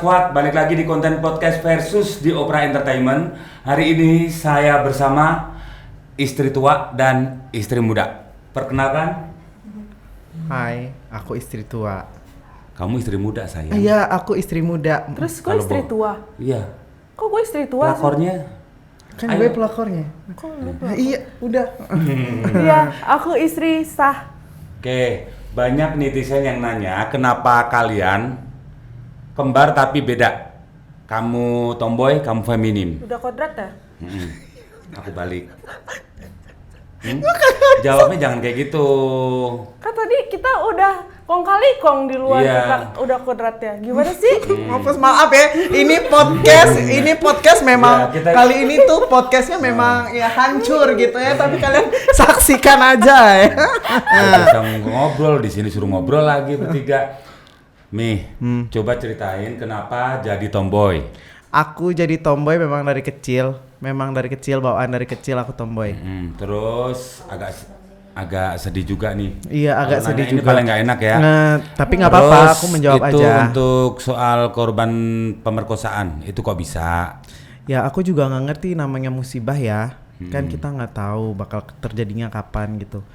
Squad, balik lagi di konten podcast versus di Opera Entertainment. Hari ini saya bersama istri tua dan istri muda. Perkenalkan. Hai, aku istri tua. Kamu istri muda, sayang. Iya, aku istri muda. Terus gue istri tua? Iya. Kok gue istri tua Pelakornya? Kan gue pelakornya. Kok lupa? Iya, udah. Iya, aku istri sah. Oke, banyak netizen yang nanya kenapa kalian kembar tapi beda. Kamu tomboy, kamu feminim. Udah kodrat ya? Aku balik. Jawabnya jangan kayak gitu. Kan tadi kita udah kong kali kong di luar Iya. kita udah kodrat ya. Gimana sih? Maaf ya, ini podcast memang Ya, kita- kali ini tuh podcastnya memang ya hancur gitu ya, tapi kalian saksikan aja ya. Kita ngobrol di sini, suruh ngobrol lagi bertiga. Mi, coba ceritain kenapa jadi tomboy. Aku jadi tomboy memang dari kecil, bawaan dari kecil aku tomboy. Terus agak sedih juga nih. Iya, agak Kalau sedih nanya ini juga. paling nggak enak ya. Nah, tapi nggak apa-apa, Terus aku menjawab itu aja. untuk soal korban pemerkosaan, itu kok bisa? Ya aku juga nggak ngerti namanya musibah ya, kan kita nggak tahu bakal terjadinya kapan gitu.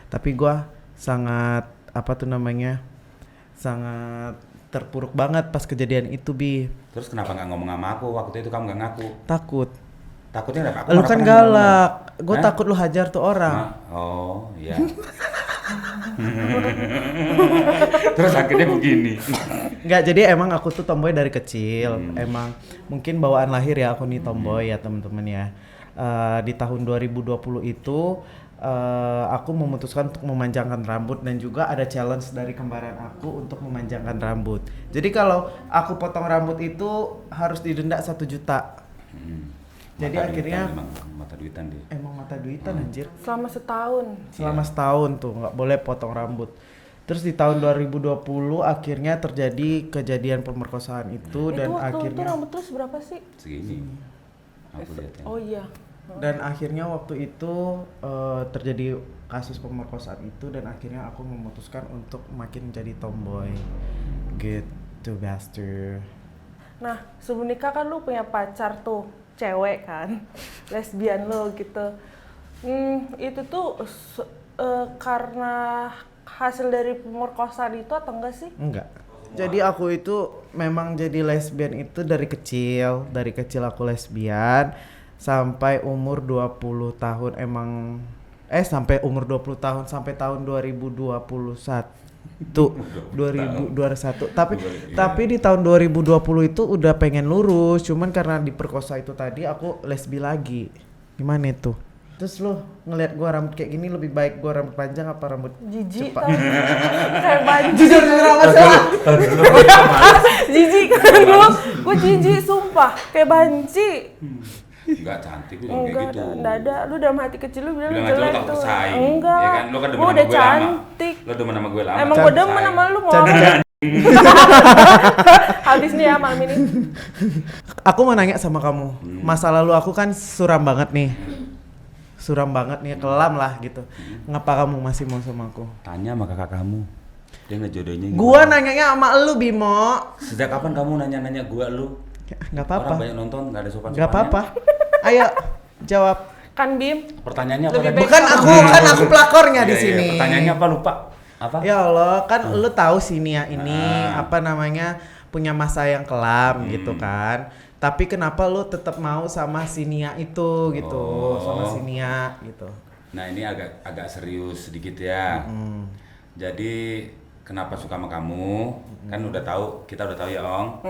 Tapi gua sangat sangat terpuruk banget pas kejadian itu Bi. Terus kenapa nggak ngomong sama aku waktu itu, kamu nggak ngaku? Takut. Takutnya kenapa? Lu malah kan pernah galak, ngomong. gue Hah? takut lu hajar tuh orang. Oh iya. Terus akhirnya begini. Nggak, jadi emang aku tuh tomboy dari kecil. Emang mungkin bawaan lahir ya aku nih tomboy ya teman-teman ya. Di tahun 2020 itu aku memutuskan untuk memanjangkan rambut dan juga ada challenge dari kembaran aku untuk memanjangkan rambut. Jadi kalau aku potong rambut itu harus didenda 1 juta. Jadi Mata akhirnya duitan, emang mata duitan dia. emang mata duitan anjir. Selama setahun. Selama setahun tuh nggak boleh potong rambut. Terus di tahun 2020 akhirnya terjadi kejadian pemerkosaan itu dan Itu waktu itu akhirnya rambut lu seberapa sih? Segini. Aku lihat ya. Oh iya. dan akhirnya waktu itu terjadi kasus pemerkosaan itu dan akhirnya aku memutuskan untuk makin jadi tomboy gitu Gaster. Nah, sebelum nikah kan lu punya pacar tuh, cewek kan, lesbian lo gitu. Itu tuh karena hasil dari pemerkosaan itu atau enggak sih? Enggak. Jadi aku itu memang jadi lesbian itu dari kecil aku lesbian sampai umur 20 tahun sampai umur 20 tahun sampai tahun 2021. 2021. Tapi di tahun 2020 itu udah pengen lurus, cuman karena diperkosa itu tadi aku lesbi lagi. Gimana itu? Terus lu ngelihat gua rambut kayak gini lebih baik gua rambut panjang apa rambut Jijik cepat? kan? Kayak banci. Jujur amat salah. Jijik kan lu? Gue jijik sumpah, kayak banci. Enggak cantik, lu jangan kayak Enggak, gitu. enggak ada. Lu dalam hati kecil lu bilang Bilang aja lu jelek takut tuh. bersaing. Enggak. Ya kan, lu kan demen Gua sama udah gue lama. cantik. Lu demen sama gue lama. Emang jangan gue demen bersaing. sama lu mau. Habis nih ya malam ini. Aku mau nanya sama kamu. Masa lalu aku kan suram banget nih. Kelam lah gitu. Ngapa kamu masih mau sama aku? Tanya sama kakak kamu. Dia ngejodohnya gimana? Gua nanyanya sama lu Bimo. Sejak kapan kamu nanya-nanya gua lu? Enggak Orang apa-apa. banyak nonton, enggak ada sopan-sopannya. Enggak apa-apa. Ayo jawab. Kan Bim. Pertanyaannya apa Lebih tadi? baik Bukan aku pelakornya di Iya, iya, sini. pertanyaannya apa, lupa? Apa? Ya Allah, kan lu tahu sih Nia ini punya masa yang kelam gitu kan. Tapi kenapa lu tetap mau sama si Nia itu gitu, sama si Nia gitu. Nah, ini agak serius sedikit ya. Jadi kenapa suka sama kamu? Kan kita udah tahu ya, Ong.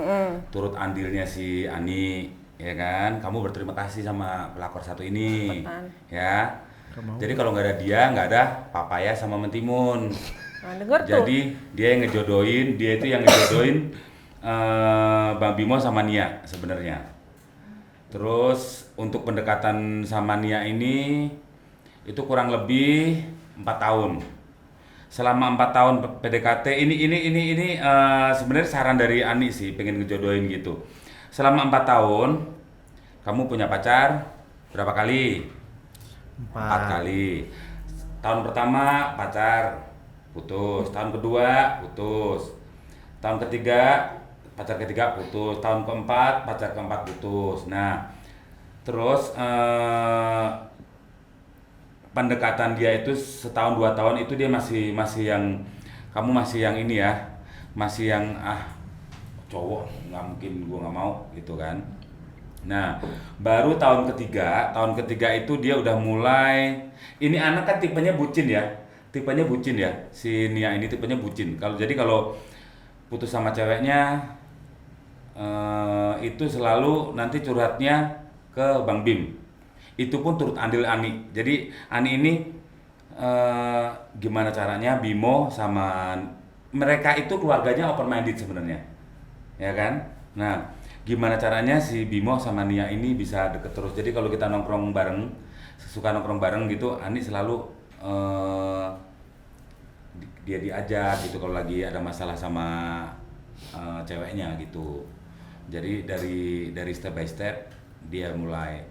Turut andilnya si Ani, ya kan? Kamu berterima kasih sama pelakor satu ini. Betul. Ya. Jadi kalau nggak ada dia, nggak ada Papaya sama Mentimun. Nah, denger tuh. Jadi dia yang ngejodohin Bang Bimo sama Nia sebenarnya. Terus untuk pendekatan sama Nia ini itu kurang lebih 4 tahun. Selama 4 tahun PDKT ini sebenarnya saran dari Ani sih, pengen ngejodohin gitu. Selama 4 tahun kamu punya pacar berapa kali? 4 kali. Tahun pertama pacar putus, tahun kedua putus, tahun ketiga pacar ketiga putus, tahun keempat pacar keempat putus. Nah, terus pendekatan dia itu setahun 2 tahun itu dia masih yang kamu masih yang ini ya, masih yang cowok nggak mungkin gua nggak mau gitu kan. Nah, baru tahun ketiga itu dia udah mulai, ini anak kan tipenya bucin ya, si Nia ini tipenya bucin. Kalau putus sama ceweknya itu selalu nanti curhatnya ke Bang Bim. Itu pun turut andil Ani. Jadi Ani ini gimana caranya Bimo sama mereka itu keluarganya open minded sebenarnya, ya kan? Nah, gimana caranya si Bimo sama Nia ini bisa deket terus. Jadi kalau kita nongkrong bareng, suka nongkrong bareng gitu, Ani selalu dia diajak gitu kalau lagi ada masalah sama ceweknya gitu. Jadi dari step by step dia mulai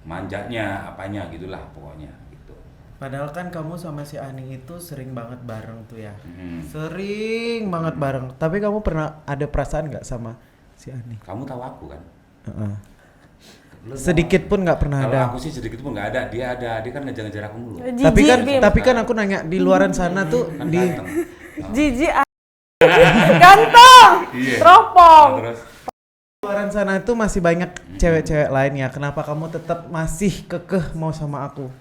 manjanya apanya gitulah pokoknya gitu. Padahal kan kamu sama si Ani itu sering banget bareng tuh ya. Sering banget bareng. Tapi kamu pernah ada perasaan nggak sama si Ani? Kamu tahu aku kan? Sedikit pun nggak pernah Kalau ada. aku sih sedikit pun nggak ada. Dia kan ngejar-ngejar aku mulu. Tapi kan aku nanya di luaran sana tuh Kan di ganteng. Jijik ganteng, Iya. teropong. Nah, terus luaran sana tuh masih banyak cewek-cewek lain ya. Kenapa kamu tetap masih kekeh mau sama aku?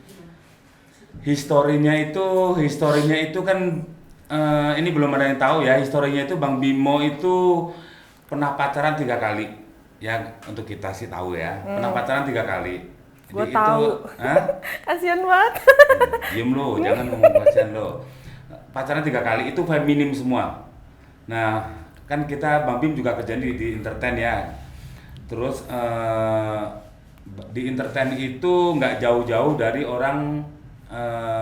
historinya itu kan ini belum ada yang tahu ya. Historinya itu Bang Bimo itu pernah pacaran 3 kali. Ya untuk kita sih tahu ya. Pernah pacaran 3 kali. Gue tahu. Kasian banget. Diem lo, jangan ngomong kasihan lo. Pacaran 3 kali itu feminim semua. Nah, kan kita Bang Bim juga kerja di entertain ya. Terus di entertain itu nggak jauh-jauh dari orang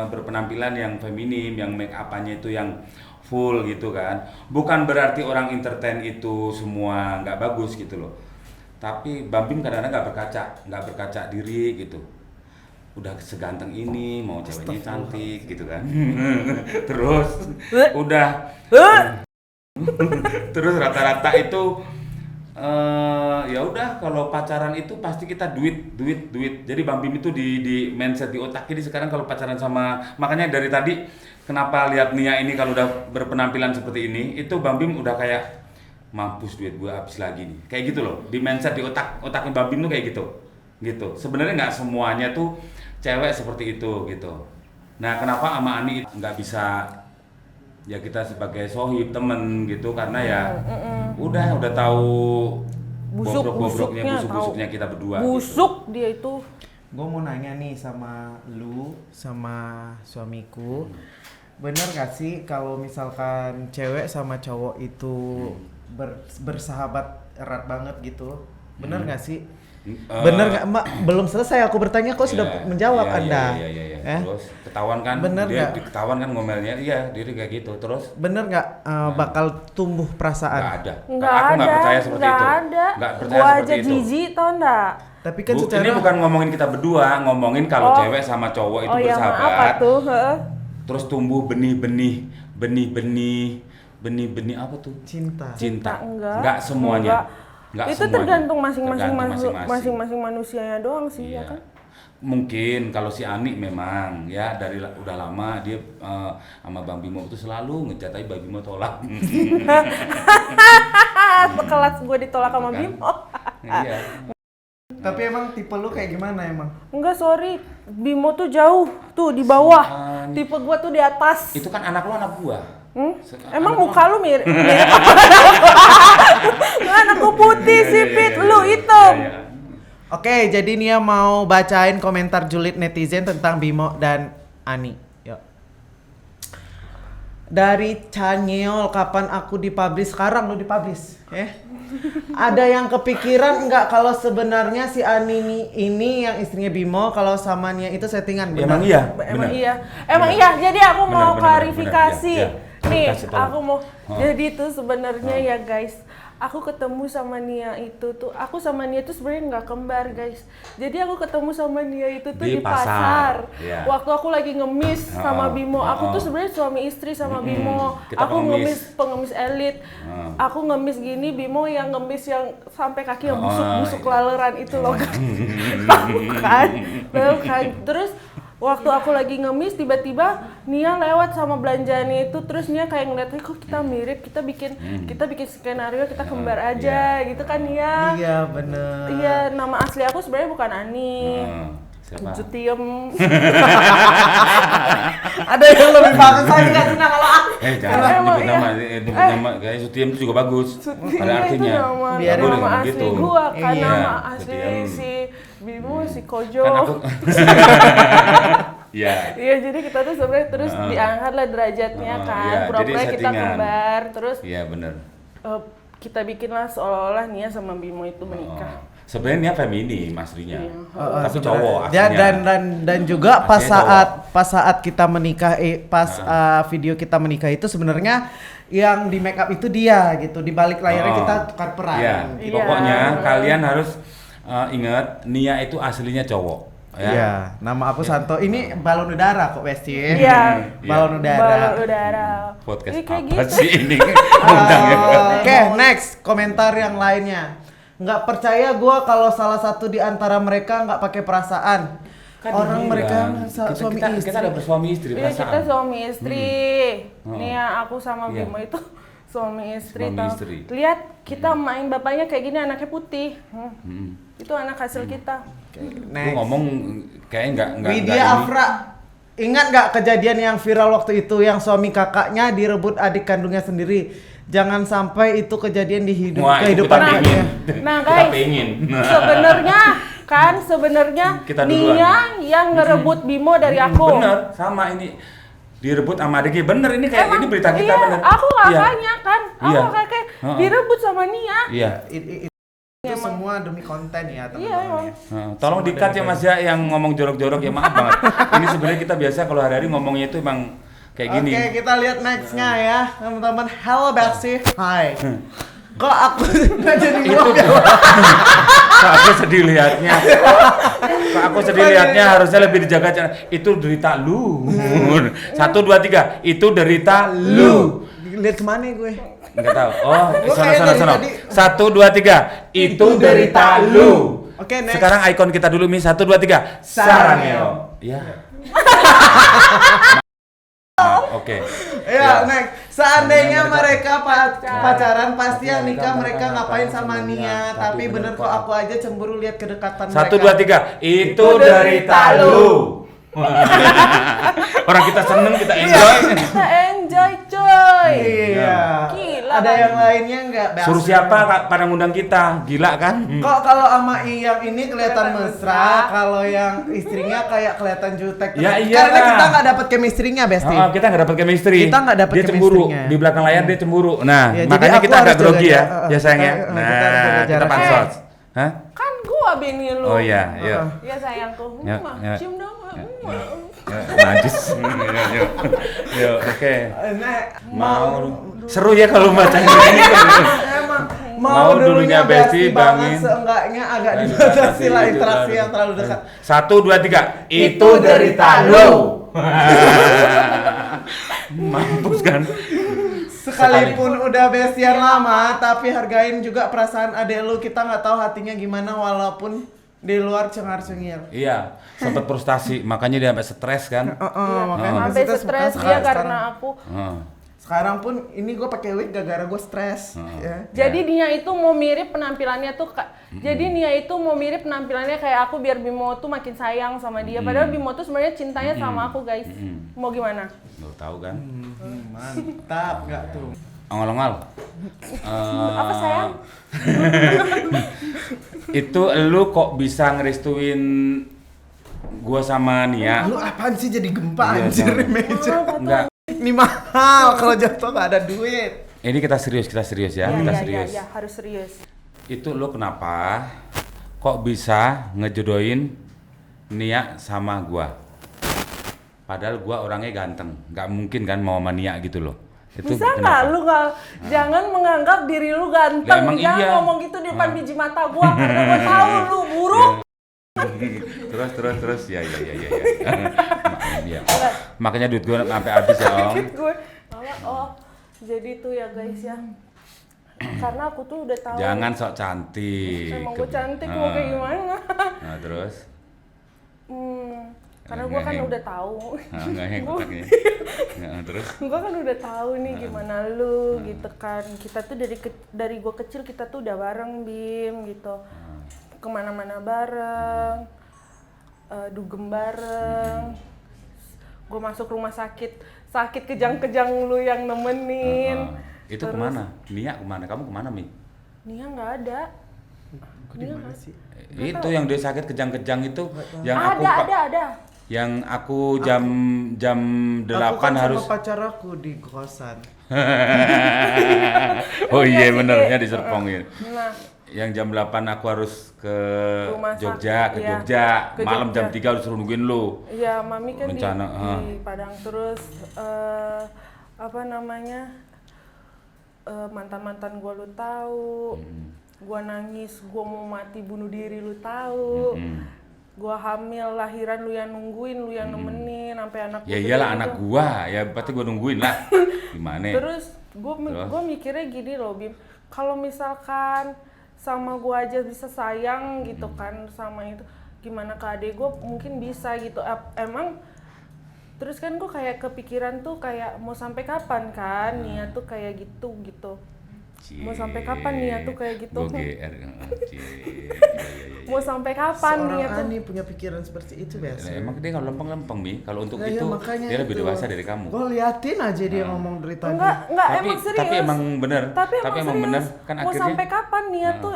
berpenampilan yang feminim, yang make up-nya itu yang full gitu kan. Bukan berarti orang entertain itu semua nggak bagus gitu loh. Tapi Bang Bim kadang-kadang nggak berkaca diri gitu. Udah seganteng ini, mau ceweknya cantik gitu kan. Terus udah terus rata-rata itu ya udah kalau pacaran itu pasti kita duit. Jadi Bang Bim itu di mindset di otak ini sekarang kalau pacaran sama, makanya dari tadi kenapa lihat Nia ini kalau udah berpenampilan seperti ini, itu Bang Bim udah kayak mampus duit gua habis lagi nih. Kayak gitu loh. Di mindset di otaknya Bang Bim tuh kayak gitu. Gitu. Sebenarnya nggak semuanya tuh cewek seperti itu gitu. Nah, kenapa sama Ani nggak bisa ya kita sebagai sohib temen gitu karena ya udah tahu busuk-busuknya kita berdua. Busuk gitu. dia itu. Gue mau nanya nih sama lu, sama suamiku, bener gak sih kalau misalkan cewek sama cowok itu bersahabat erat banget gitu? Bener gak sih? Bener nggak, Mbak? Belum selesai aku bertanya kok sudah menjawab Anda. Iya. Terus ketahuan kan? Bener dia nggak? Ketahuan kan ngomelnya, iya diri kayak gitu. Terus? Bener nggak bakal tumbuh perasaan? Nggak ada. Nggak Aku ada. nggak percaya seperti itu. Ada. Nggak percaya Gua seperti aja itu. jijik tau nggak? Tapi kan secara Ini bukan ngomongin kita berdua, ngomongin kalau cewek sama cowok itu ya bersahabat. apa tuh? Terus tumbuh benih-benih apa tuh? cinta. Enggak semuanya. Enggak itu semuanya. tergantung Masing-masing. masing-masing manusianya doang sih Iya. ya kan. Mungkin kalau si Ani memang ya dari udah lama dia sama Bang Bimo itu selalu ngejat, tapi Bang Bimo tolak. Sekelas gue ditolak sama Kan? Bimo. Iya. Tapi emang tipe lu kayak gimana emang? Enggak, sorry. Bimo tuh jauh tuh di bawah. Ani. Tipe gue tuh di atas. Itu kan anak lo anak gua. Emang muka lu mirip anakku putih sipit, lu hitam. Iya. Oke, jadi Nia mau bacain komentar julid netizen tentang Bimo dan Ani. Yuk. Dari Canyol, kapan aku dipublish? Sekarang lu dipublish, ya? Ada yang kepikiran nggak kalau sebenarnya si Ani ini yang istrinya Bimo, kalau sama Nia itu settingan? Benar? Emang iya. Emang benar. iya. Emang iya. Jadi aku mau Benar, klarifikasi. iya. Nih, Kasih tahu. aku mau. Jadi itu sebenarnya ya guys, aku ketemu sama Nia itu tuh, aku sama Nia tuh sebenarnya nggak kembar guys. Jadi aku ketemu sama Nia itu tuh Di di pasar. pasar. Iya. Waktu aku lagi ngemis sama Bimo, aku tuh sebenarnya suami istri sama Bimo. Kita Aku pengemis. pengemis elit. Aku ngemis gini, Bimo yang ngemis yang sampai kaki yang busuk-busuk iya. laleran itu loh guys. Tahu kan? Terus waktu aku lagi ngemis, tiba-tiba Nia lewat sama belanjaannya itu, terus Nia kayak ngeliat, kok kita mirip, kita bikin skenario, kita kembar aja, gitu kan Nia? Iya bener. Iya, nama asli aku sebenarnya bukan Ani. Siapa? Jutiem. Ada yang lebih bagus lagi nggak sih kalau aku? Jangan Emang nyebut iya. nama, nyebut nama, kayak Sutiem itu juga bagus. Ada Iya, artinya. itu nama, Biar boleh nama ngomong asli gitu. gua kan, Iya. nama asli Jutiem. si Bimo, si Kojo. Kan aku. Iya. Iya, jadi kita tuh sebenarnya terus diangkat lah derajatnya kan, iya, pura-pura jadi kita settingan. kembar, terus Iya benar. kita bikinlah seolah-olah Nia sama Bimo itu menikah. Sebenarnya feminim aslinya. Iya. Tapi cowok Ya, aslinya. dan juga pas Aslinya saat kita menikah video kita menikah itu sebenarnya yang di make up itu dia gitu, di balik layarnya kita tukar peran. Iya. Iya. Pokoknya kalian harus ingat Nia itu aslinya cowok. Ya. Iya, nama aku Santo. Ini balon udara kok Besti. Iya. Balon udara. Balon udara. Podcast Ini kayak apa gitu. sih ini? Undangnya. Oke, next komentar yang lainnya. Nggak percaya gua kalau salah satu di antara mereka nggak pakai perasaan. Kan Orang dibilang, mereka suami kita, istri. Kita ada bersuami istri Iya, perasaan. kita suami istri. Hmm. Nia, aku sama Iya. Bimo itu suami istri. Suami tau. istri. Lihat kita main bapaknya kayak gini, anaknya putih. Itu anak hasil kita. Gue Next. ngomong kayaknya nggak Widya ini. Afra, ingat nggak kejadian yang viral waktu itu yang suami kakaknya direbut adik kandungnya sendiri? Jangan sampai itu kejadian di Wah, itu kehidupan kita kakaknya. pengen. Nah, Kita guys, pengen. sebenarnya Kita duluan. Nia yang ngerebut Bimo dari aku. Bener, sama ini direbut sama adiknya. Bener ini kayak Emang, ini berita kita iya, bener. aku Iya. kakaknya kan, Iya. aku kakek Heeh. direbut sama Nia. Iya. Itu semua demi konten ya Iya, teman-teman emang. ya. Nah, tolong di-cut ya Mas ya yang ngomong jorok-jorok ya, maaf banget. Ini sebenarnya kita biasa kalau hari-hari ngomongnya itu emang kayak gini. Oke, kita lihat nextnya ya teman-teman. Hello Besti, hai. Kok aku nggak jadi Itu ngomong ya? Kok aku sedih liatnya. Kok aku sedih liatnya harusnya lebih dijaga. Itu derita lu. 1 2 3. Itu derita lu. Lihat kemana gue? Enggak tahu. Oh, Gua sana kayak sana dari sana. tadi. 1 2 3. Itu derita lu. Oke, next. Sekarang ikon kita dulu Mi 1 2 3. Sarangeo. Iya. Oke. Ya, next. Seandainya mereka pacaran, pasti yang nikah mereka ngapain sama Nia. Tapi bener kok aku aja cemburu lihat kedekatan mereka. 1 2 3. Itu derita lu. Orang kita seneng, kita enjoy. Kita enjoy coy. Iya. Gila Ada kan? yang lainnya nggak? Suruh siapa Kak, pada ngundang kita? Gila kan? Kok kalau sama yang ini kelihatan mesra, kalau yang istrinya kayak kelihatan jutek. Ya iya. Karena kita nggak dapet chemistry-nya, Besti. Kita nggak dapat chemistry. Kita nggak dapet Dia cemburu chemistry-nya. di belakang layar dia cemburu. Nah, Ya, jadi makanya aku kita agak harus jaga grogi ya, jarak. ya sayang ya. Kita harus jaga Nah, kita jarak. pansos. Hah? Kan gua bini lu. Oh iya, yuk. Iya sayangku. Ya, ya. Cium dong. Najis. Yuk, yuk, oke. Nah, Mau seru ya kalau baca ini. emang Mau dulunya Besti banget, bangin. seenggaknya agak dibatasi lah interaksi yang terlalu dekat. 1 2 3. Itu derita lu. Mampus kan? Sekalipun udah bestian lama, tapi hargain juga perasaan adek lu. Kita nggak tahu hatinya gimana walaupun di luar cengar-cengir. Iya, sempat frustasi, makanya dia sampai stres kan. Makanya Sampai kita stres suka dia sekarang. karena aku. Sekarang pun ini gue pakai wig gara-gara gue stres. Ya. Jadi Nia itu mau mirip penampilannya tuh jadi Nia itu mau mirip penampilannya kayak aku biar Bimo tuh makin sayang sama dia. Padahal Bimo tuh sebenarnya cintanya sama aku, guys. Mau gimana? Lo tahu kan? Mantap nggak tuh? Ongol-ongol. Apa sayang? Itu lu kok bisa ngerestuin gua sama Nia? Lu apaan sih jadi gempa Iya, anjir sama. di meja? Enggak. Ini mahal kalau jatuh nggak ada duit. Ini kita serius ya, kita serius. Iya, harus serius. Itu lu kenapa kok bisa ngejodohin Nia sama gua? Padahal gua orangnya ganteng, nggak mungkin kan mau sama Nia gitu loh. Itu Bisa nggak kenapa? lu nggak jangan menganggap diri lu ganteng, Lah, emang jangan iya. ngomong gitu di depan biji mata gua karena gua tahu lu buruk. terus ya. Ya. Makanya duit gue sampai habis ya Om. Kaget gue. Oh, jadi tuh ya guys ya. Karena aku tuh udah tahu. Jangan sok cantik. Emang gue cantik mau kayak gimana? Nah terus? Karena gue kan udah tahu. Nggak yang kotaknya. Terus? Gue kan udah tahu nih gimana lu gitu kan. Kita tuh dari gue kecil kita tuh udah bareng Bim gitu. Kemana-mana bareng, dugem bareng. Gue masuk rumah sakit kejang-kejang lu yang nemenin. Itu kemana? Nia kemana? Kamu kemana Mi? Nia nggak ada. Aku di mana sih? Itu yang dia sakit kejang-kejang itu yang Ada. Yang aku jam 8 Aku kan harus. sama pacar aku di kosan. Oh iya bener ya di Serpong ya. Nah, Yang jam 8 aku harus ke Rumah Jogja, sakit, ke iya. Jogja. Ke Malam Jogja. jam 3 harus suruh nungguin lu. iya mami kan Rencana, di Padang terus apa namanya mantan-mantan gua lu tahu. Gua nangis, gua mau mati bunuh diri lu tahu. Gua hamil lahiran lu yang nungguin, lu yang nemenin sampai anak Ya gua iyalah gede anak juga. gua, ya pasti gua nungguin lah. Gimana? Terus gua mikirnya gini loh Bim, kalau misalkan sama gua aja bisa sayang gitu kan sama itu, gimana ke adik gua mungkin bisa gitu. Emang terus kan gua kayak kepikiran tuh kayak mau sampai kapan kan Nia tuh kayak gitu. Mau sampai kapan Nia tuh kayak gitu? Gua GR. Mau sampai kapan Seorang Nia tuh? Ani punya pikiran seperti itu biasa. Emang dia kalau lempeng-lempeng Mi, kalau untuk Nah, itu ya, makanya dia lebih itu. dewasa dari kamu. Gue liatin aja dia ngomong dari tadi. Enggak Tapi emang serius. tapi emang bener. Tapi emang bener serius. kan Mau akhirnya. sampai kapan Nia tuh?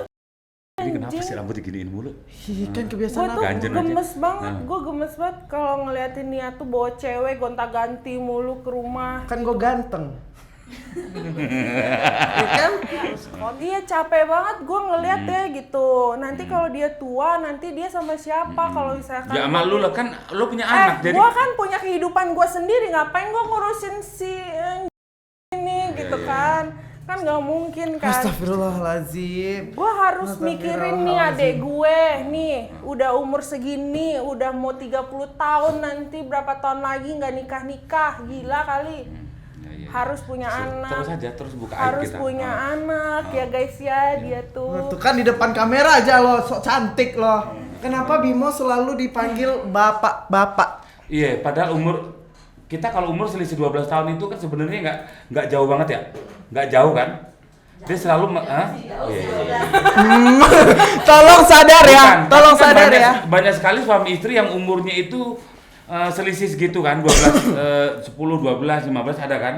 Ini kenapa sih rambut diginiin mulu? Ih, kan Gue kebiasaan tuh aku. Ganjen aja. gemes banget, Nah. gue gemes banget kalau ngeliatin Nia tuh bawa cewek gonta-ganti mulu ke rumah. Kan gue ganteng. Ya kan? Dia capek banget gue ngeliat ya gitu. Nanti kalau dia tua, nanti dia sama siapa kalau misalkan? Ya sama lu lah kan lu punya anak jadi. gue kan punya kehidupan gue sendiri. Ngapain gue ngurusin si ini gitu kan? Kan nggak mungkin kan? Astagfirullahaladzim. Gue harus mikirin nih adek gue nih udah umur segini, udah mau 30 tahun nanti berapa tahun lagi nggak nikah gila kali. Ya. Harus punya anak. Terus aja terus buka aib Harus kita. punya anak ya guys ya dia tuh. Tuh kan di depan kamera aja lo, sok cantik lo. Kenapa Bimo selalu dipanggil bapak? Iya, padahal kita kalau umur selisih 12 tahun itu kan sebenarnya nggak jauh banget ya. Nggak jauh kan? Dia selalu Oh iya. Tolong sadar ya, Bukan, tolong kan sadar banyak, ya. Banyak sekali suami istri yang umurnya itu selisih segitu kan, 12, 10, 12, 15 ada kan?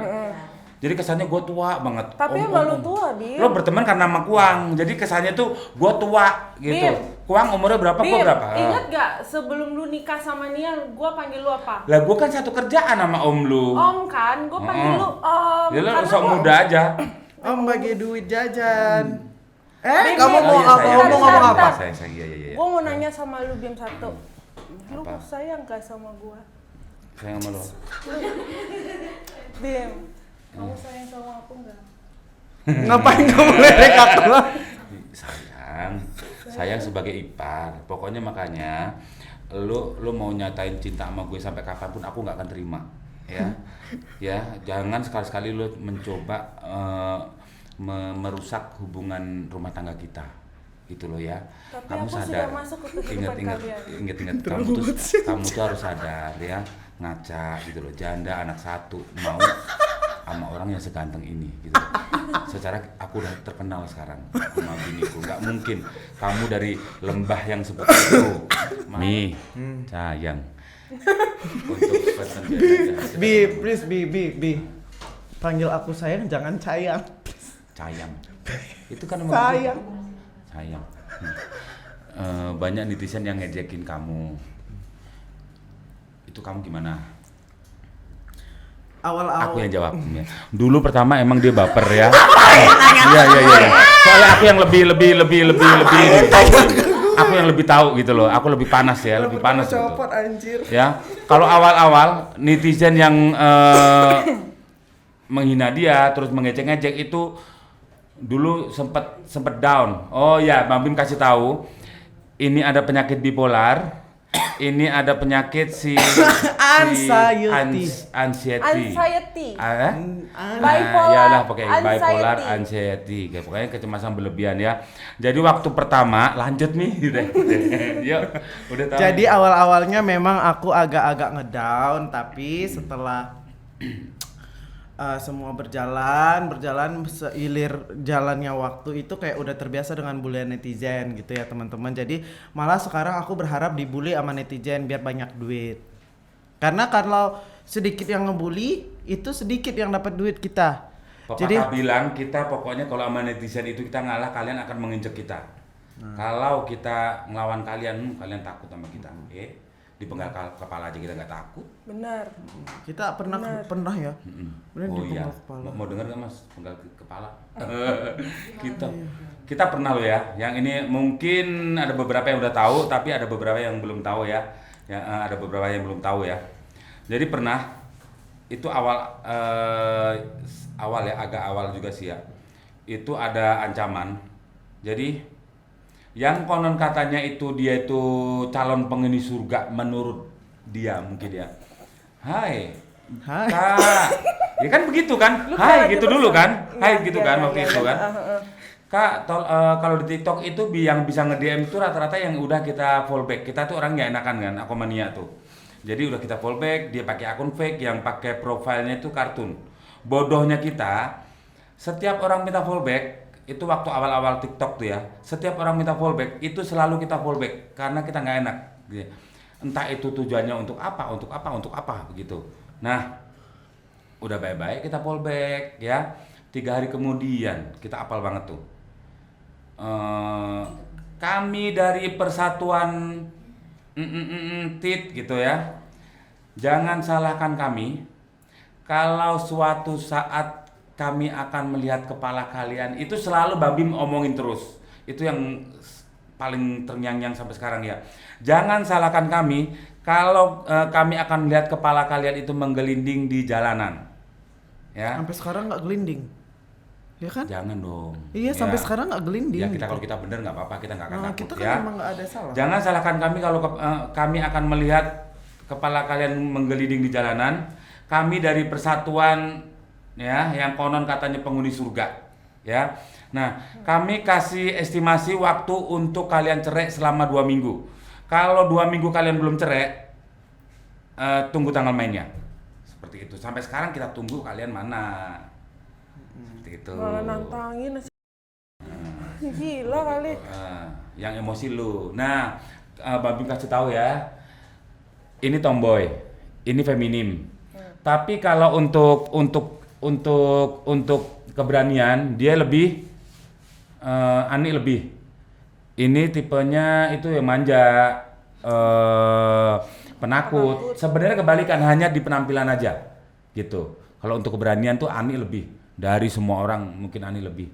Jadi kesannya gue tua banget. Tapi emang lu tua, Bim. Lo berteman karena sama Kuang, jadi kesannya tuh gue tua gitu. Bim. Kuang umurnya berapa, gue Bim, berapa? ingat gak sebelum lu nikah sama Nia, gue panggil lu apa? Lah gue kan satu kerjaan sama om lu. Om kan, gue panggil lu Om. Ya lo Karena sok gua- muda aja. Om bagi duit jajan. Bim, Kamu Bim, mau Bim, apa? sayang, Ngomong sayang, apa? Sayang, iya. Gue mau nanya sama lu Bim satu. Lu Apa? sayang gak sama gue? Sayang sama lo. Bim, kamu sayang sama aku gak? Ngapain kamu lerek aku? Sayang sebagai ipar. Pokoknya makanya lu mau nyatain cinta sama gue sampai kapanpun aku nggak akan terima, ya. Ya, jangan sekali-sekali lu mencoba merusak hubungan rumah tangga kita. Gitu loh ya. Tapi Kamu aku sadar. sudah masuk ke kehidupan kalian. Ingat kamu tuh harus sadar ya, ngaca gitu loh. Janda anak satu mau sama orang yang seganteng ini gitu. Secara aku udah terkenal sekarang sama biniku. Nggak mungkin kamu dari lembah yang seperti itu. Mi, sayang. Untuk pesan dia. Please, Bi. Panggil aku sayang, jangan sayang. Sayang. Itu kan emang Sayang. sayang. Banyak netizen yang ngejekin kamu. Itu kamu gimana? Awal-awal. Aku yang jawab. Ya. Dulu pertama emang dia baper ya. Iya. Soalnya aku yang lebih aku yang lebih tahu gitu loh. Aku lebih panas ya, lebih panas gitu. Copot anjir. Ya. Kalau awal-awal netizen yang menghina dia, terus mengejek-ngejek itu dulu sempet down. Oh ya, Bang Bim kasih tahu, ini ada penyakit bipolar, ini ada penyakit Anxiety. Anxiety. Bipolar, ya lah pakai anxiety. bipolar anxiety. Kayak pokoknya kecemasan berlebihan ya. Jadi waktu pertama lanjut nih, yuk, udah tahu. Jadi awal-awalnya memang aku agak-agak ngedown, tapi setelah semua berjalan seilir jalannya waktu itu kayak udah terbiasa dengan bulian netizen gitu ya teman-teman. Jadi malah sekarang aku berharap dibully sama netizen biar banyak duit. Karena kalau sedikit yang ngebully itu sedikit yang dapat duit kita. Pepatah bilang kita pokoknya kalau sama netizen itu kita ngalah, kalian akan menginjek kita. Kalau kita ngelawan kalian, kalian takut sama kita. Dipenggal kepala aja kita nggak takut. Benar. Kita pernah ya. Benar Oh iya. kepala. Mau denger nggak Mas penggal kepala? Kita pernah loh ya. Yang ini mungkin ada beberapa yang udah tahu, tapi ada beberapa yang belum tahu ya. Ada beberapa yang belum tahu ya. Jadi pernah itu awal ya, agak awal juga sih ya. Itu ada ancaman. Jadi yang konon katanya itu dia itu calon penghuni surga menurut dia mungkin ya. Hai. Kak. Ya kan begitu kan? Hai gitu dulu kan? Hai gitu kan waktu itu kan. Kak, kalau di TikTok itu yang bisa nge-DM itu rata-rata yang udah kita fallback. Kita tuh orang nggak enakan kan, aku mania tuh. Jadi udah kita fallback, dia pakai akun fake yang pakai profilnya itu kartun. Bodohnya kita, setiap orang minta fallback, itu waktu awal-awal TikTok tuh ya, setiap orang minta fallback itu selalu kita fallback karena kita nggak enak. Entah itu tujuannya untuk apa begitu. Nah, udah baik-baik kita fallback ya. 3 hari kemudian kita apal banget tuh. Kami dari Persatuan Tit gitu ya. Jangan salahkan kami kalau suatu saat kami akan melihat kepala kalian. Itu selalu Bang Bim omongin terus. Itu yang paling terngiang-ngiang sampai sekarang ya. Jangan salahkan kami kalau kami akan melihat kepala kalian itu menggelinding di jalanan. Ya. Sampai sekarang nggak gelinding. Ya kan? Jangan dong. Iya, sampai sekarang nggak gelinding. Ya kita gitu. kalau kita benar nggak apa-apa, kita nggak akan takut kita kan ya. memang nggak ada salah. Jangan salahkan kami kalau kami akan melihat kepala kalian menggelinding di jalanan. Kami dari Persatuan ya yang konon katanya penghuni surga ya. Nah, kami kasih estimasi waktu untuk kalian cerai selama 2 minggu. Kalau 2 minggu kalian belum cerai, tunggu tanggal mainnya. Seperti itu. Sampai sekarang kita tunggu kalian mana. Seperti itu. Malah nantangin gila kali. Yang emosi lu. Nah, Bang Bim kasih tahu ya. Ini tomboy, ini feminim. Tapi kalau untuk keberanian dia lebih Ani lebih. Ini tipenya itu yang manja, penakut. Sebenarnya kebalikan, hanya di penampilan aja gitu. Kalau untuk keberanian tuh Ani lebih dari semua orang, mungkin Ani lebih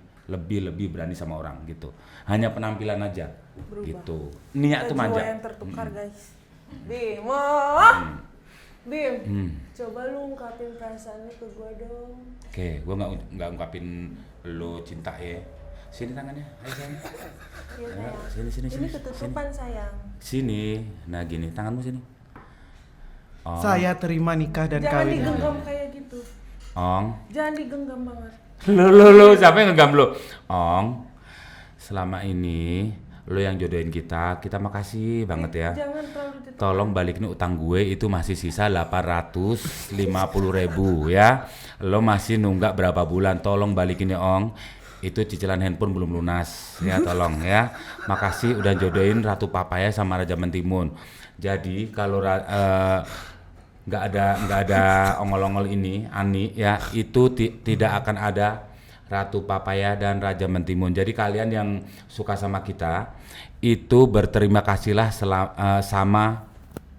berani sama orang gitu. Hanya penampilan aja. Berubah. Gitu. Niat tuh manja. Jiwa yang tertukar guys. Bim, Bim, coba lu ungkapin perasaannya ke gua dong. Oke, gua nggak ungkapin lu cinta ya. Sini tangannya, ayo sayang. Iya sayang. Sini. Ini ketutupan sayang. Sini, nah gini, tanganmu sini. Ong. Saya terima nikah dan Jangan kawin. digenggam kayak gitu. Ong. Jangan digenggam banget. Lu, siapa yang ngegam lu? Ong, selama ini lu yang jodohin kita makasih banget ya. Jangan terlalu ditutup. Tolong balikin utang gue, itu masih sisa 850.000 ya. Lo masih nunggak berapa bulan, tolong balikin ya Ong. Itu cicilan handphone belum lunas ya, tolong ya. Makasih udah jodohin Ratu Papaya sama Raja Mentimun. Jadi kalau nggak ada ongol-ongol ini Ani ya, itu tidak akan ada Ratu Papaya dan Raja Mentimun. Jadi kalian yang suka sama kita itu berterima kasihlah sama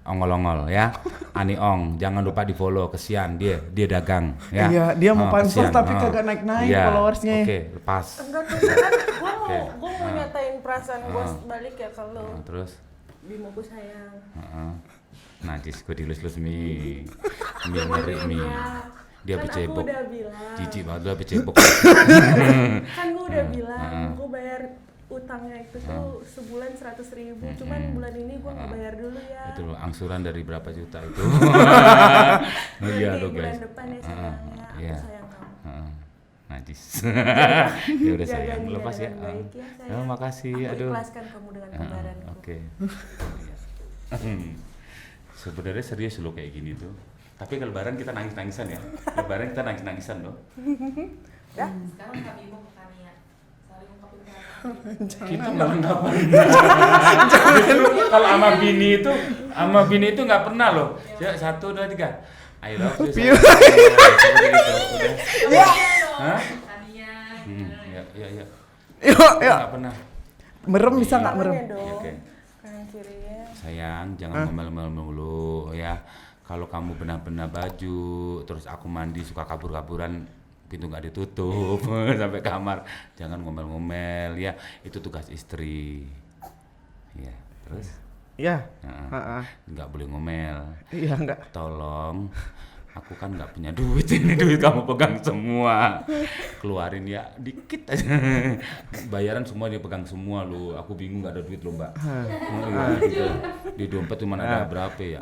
ongol-ongol ya. Ani Ong, jangan lupa di follow, kesian dia dagang ya. Iya, dia mau pansos kesian. tapi kagak naik-naik followersnya. Oke, lepas. Enggak tuh kan gua mau nyatain perasaan gua balik ya ke lu. Terus Bim, aku sayang. najis gue dilus-lus mi ngeri mi. Dia Kan aku becebok. udah bilang. Jijik banget lu becebok. Kan gue udah bilang, gue bayar utangnya itu tuh sebulan 100.000, cuman bulan ini gue nggak bayar dulu ya. Itu loh, angsuran dari berapa juta itu? Oh Nanti iya lo bulan guys. depan ya sayangnya, aku Iya. sayang kamu. Najis. Ya udah Jaga sayang, dia lepas ya. dengan baik ya, sayang. Oh, makasih. Aku Aduh. ikhlaskan kamu dengan kembaranku. Oke. Sebenarnya serius lo kayak gini tuh. Tapi ke lebaran kita nangis-nangisan ya. Lebaran kita nangis-nangisan loh. Ya? Sekarang kami mau ke Tania. Saling ungkapin perasaan. Kita nggak pernah. Justru kalau sama bini itu nggak pernah loh. Ya 1, 2, 3. I love you. sayang. Seperti itu. Udah. Hah? Tania. Ya. Yuk. Nggak pernah. Merem bisa nggak merem? Tangannya dong, Oke. kanan kirinya. Sayang, jangan ngomel-ngomel mulu ya. Kalau kamu benar-benar baju, terus aku mandi suka kabur-kaburan, pintu nggak ditutup sampai kamar, jangan ngomel-ngomel ya. Itu tugas istri. Ya, terus? Ya. Nah, nggak boleh ngomel. Iya nggak. Tolong, aku kan nggak punya duit, ini duit kamu pegang semua. Keluarin ya dikit aja. Bayaran semua dia pegang semua lu. Aku bingung nggak ada duit lo mbak. Gitu. Di dompet cuma ada berapa ya?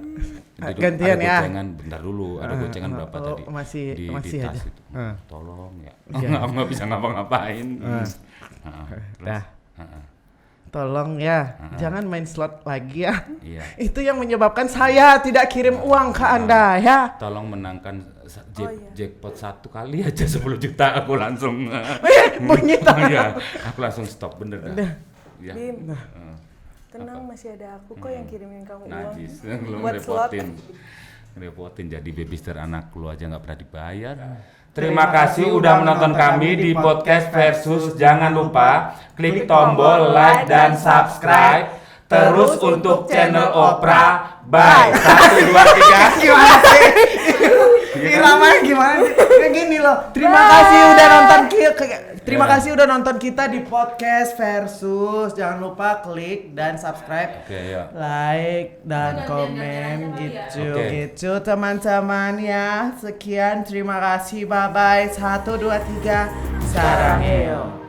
Gantian ada ya. gocengan, bentar dulu. Ada gocengan berapa tadi? Masih di tas aja. itu. Tolong ya. Iya. Aku nggak bisa ngapa-ngapain. Dah. Tolong ya, jangan main slot lagi ya. Iya. Itu yang menyebabkan saya tidak kirim uang ke Anda ya. Tolong menangkan jackpot 1 kali aja 10 juta aku langsung. Bunyi Oh iya, aku langsung stop bener dah. Ya. Bim, tenang masih ada aku kok yang kirimin kamu uang. Najis, lu Buat slot. ngerepotin jadi babysitter anak lu aja nggak pernah dibayar. Terima kasih udah menonton kami di podcast Versus. Jangan lupa klik tombol like dan subscribe. Terus untuk channel Opera, bye. 1, 2, 3. Gimana sih? Iramanya gimana? Kayak gini loh. Terima kasih udah nonton Terima kasih udah nonton kita di podcast Versus. Jangan lupa klik dan subscribe, Oke, ya. like dan komen gitu gitu teman-teman ya. Sekian, terima kasih, bye bye. 1, 2, 3. Saranghae.